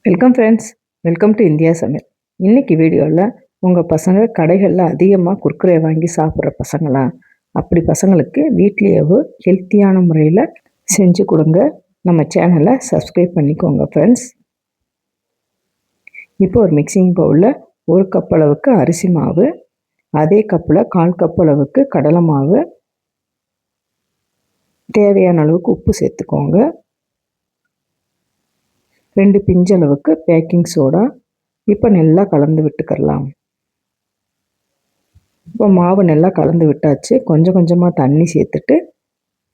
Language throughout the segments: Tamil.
Welcome friends, welcome to India சமையல். இன்றைக்கி வீடியோவில் உங்கள் பசங்க கடைகளில் அதிகமாக குர்குரே வாங்கி சாப்பிட்ற பசங்களா, அப்படி பசங்களுக்கு வீட்லேயே ஹெல்த்தியான முறையில் செஞ்சு கொடுங்க. நம்ம சேனலை சப்ஸ்கிரைப் பண்ணிக்கோங்க ஃப்ரெண்ட்ஸ். இப்போ ஒரு மிக்சிங் பவுலில் 1 கப் அளவுக்கு அரிசி மாவு, அதே கப்பில் 1/4 கப் அளவுக்கு கடலை மாவு, தேவையான அளவுக்கு உப்பு சேர்த்துக்கோங்க. 2 பிஞ்சு அளவுக்கு பேக்கிங் சோடா. இப்போ நல்லா கலந்து விட்டுக்கலாம். இப்போ மாவு நல்லா கலந்து விட்டாச்சு. கொஞ்சம் கொஞ்சமாக தண்ணி சேர்த்துட்டு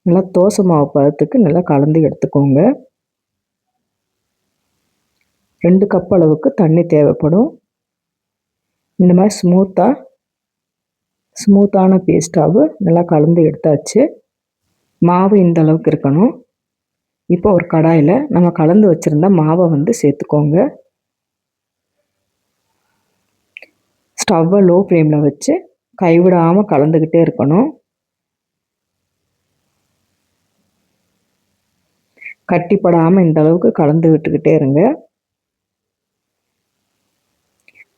நல்லா தோசை மாவு பதத்துக்கு நல்லா கலந்து எடுத்துக்கோங்க. 2 கப் அளவுக்கு தண்ணி தேவைப்படும். இந்த மாதிரி ஸ்மூத்தான பேஸ்ட்டாக நல்லா கலந்து எடுத்தாச்சு. மாவு இந்த அளவுக்கு இருக்கணும். இப்போ ஒரு கடாயில் நம்ம கலந்து வச்சுருந்த மாவை சேர்த்துக்கோங்க. ஸ்டவ்வை லோ ஃப்ளேமில் வச்சு கைவிடாமல் கலந்துக்கிட்டே இருக்கணும். கட்டிப்படாமல் இந்த அளவுக்கு கலந்து விட்டுக்கிட்டே இருங்க.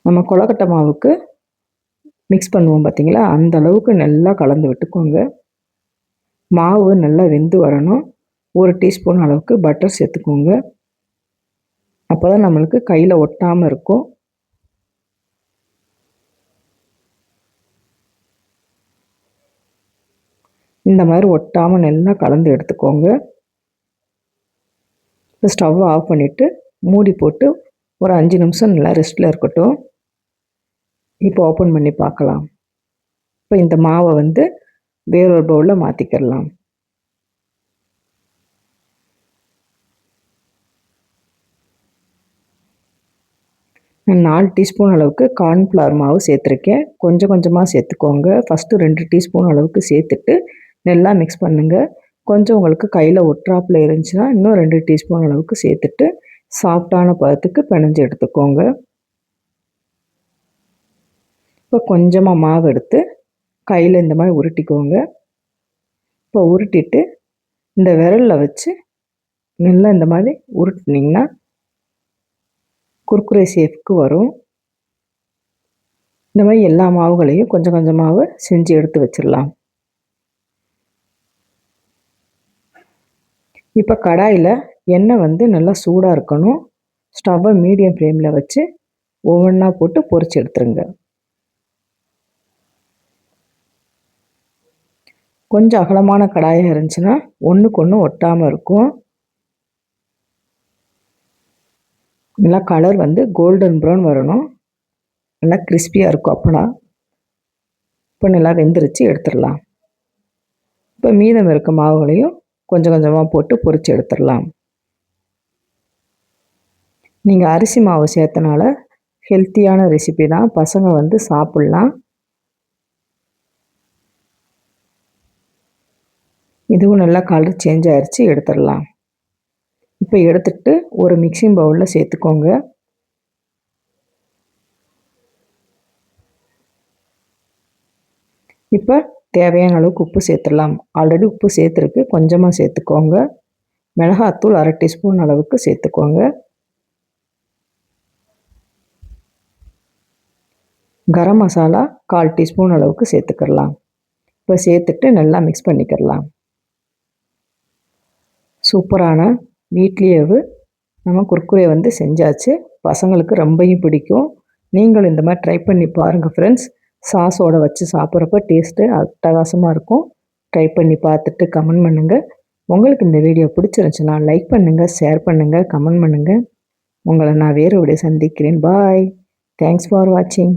நம்ம கொழுக்கட்டை மாவுக்கு மிக்ஸ் பண்ணுவோம் பார்த்தீங்களா, அந்த அளவுக்கு நல்லா கலந்து விட்டுக்கோங்க. மாவு நல்லா வெந்து வரணும். 1 டீஸ்பூன் அளவுக்கு பட்டர் சேர்த்துக்கோங்க. அப்போ தான் நம்மளுக்கு கையில் ஒட்டாமல் இருக்கும். இந்த மாதிரி ஒட்டாமல் நல்லா கலந்து எடுத்துக்கோங்க. இப்போ ஸ்டவ்வை ஆஃப் பண்ணிவிட்டு மூடி போட்டு ஒரு 5 நிமிஷம் நல்லா ரெஸ்ட்டில் இருக்கட்டும். இப்போ ஓப்பன் பண்ணி பார்க்கலாம். இப்போ இந்த மாவை வேறொரு பவுலில் மாற்றிக்கிடலாம். நான் 4 டீஸ்பூன் அளவுக்கு கார்ன்ஃப்ளவர் மாவு சேர்த்துருக்கேன். கொஞ்சம் கொஞ்சமாக சேர்த்துக்கோங்க. ஃபஸ்ட்டு 2 டீஸ்பூன் அளவுக்கு சேர்த்துட்டு நல்லா மிக்ஸ் பண்ணுங்கள். கொஞ்சம் உங்களுக்கு கையில் ஒட்டுறாப்பில் இருந்துச்சுன்னா இன்னும் 2 டீஸ்பூன் அளவுக்கு சேர்த்துட்டு சாஃப்டான பதத்துக்கு பிணைஞ்சு எடுத்துக்கோங்க. இப்போ கொஞ்சமாக மாவு எடுத்து கையில் இந்த மாதிரி உருட்டிக்கோங்க. இப்போ உருட்டிட்டு இந்த விரலில் வச்சு நல்லா இந்த மாதிரி உருட்டினீங்கன்னா குர்குரே ஷேப்புக்கு வரும். இந்த மாதிரி எல்லா மாவுகளையும் கொஞ்சம் கொஞ்சமாக செஞ்சு எடுத்து வச்சிடலாம். இப்போ கடாயில் எண்ணெய் நல்லா சூடாக இருக்கணும். ஸ்டவ்வை மீடியம் ஃப்ளேமில் வச்சு ஒவ்வொன்றா போட்டு பொரிச்சு எடுத்துருங்க. கொஞ்சம் அகலமான கடாயாக இருந்துச்சுன்னா ஒன்றுக்கு ஒன்று ஒட்டாமல் இருக்கும். நல்லா கலர் கோல்டன் ப்ரௌன் வரணும். நல்லா கிறிஸ்பியாக இருக்கும். அப்போனா இப்போ நல்லா வெந்துருச்சு, எடுத்துடலாம். இப்போ மீதம் இருக்க மாவுகளையும் கொஞ்சம் கொஞ்சமாக போட்டு பொரிச்சு எடுத்துடலாம். நீங்கள் அரிசி மாவு சேர்த்தனால ஹெல்த்தியான ரெசிபி தான், பசங்க சாப்பிட்லாம். இதுவும் நல்லா கலர் சேஞ்ச் ஆகிடுச்சு, எடுத்துடலாம். இப்போ எடுத்துட்டு ஒரு மிக்சிங் பவுலில் சேர்த்துக்கோங்க. இப்போ தேவையான அளவுக்கு உப்பு சேர்த்துடலாம். ஆல்ரெடி உப்பு சேர்த்துருக்கு, கொஞ்சமாக சேர்த்துக்கோங்க. மிளகாத்தூள் 1/2 டீஸ்பூன் அளவுக்கு சேர்த்துக்கோங்க. கரம் மசாலா 1/4 டீஸ்பூன் அளவுக்கு சேர்த்துக்கிடலாம். இப்போ சேர்த்துட்டு நல்லா மிக்ஸ் பண்ணிக்கிடலாம். சூப்பரான வீட்லேயே நம்ம குர்குரே செஞ்சாச்சு. பசங்களுக்கு ரொம்பவும் பிடிக்கும். நீங்களும் இந்த மாதிரி ட்ரை பண்ணி பாருங்கள் ஃப்ரெண்ட்ஸ். சாஸோடு வச்சு சாப்பிட்றப்ப டேஸ்ட்டு அட்டகாசமாக இருக்கும். ட்ரை பண்ணி பார்த்துட்டு கமெண்ட் பண்ணுங்கள். உங்களுக்கு இந்த வீடியோ பிடிச்சிருந்துச்சுன்னா லைக் பண்ணுங்கள், ஷேர் பண்ணுங்கள், கமெண்ட் பண்ணுங்கள். உங்களை நான் வேறு வீடியோ சந்திக்கிறேன். பாய். தேங்க்ஸ் ஃபார் வாட்சிங்.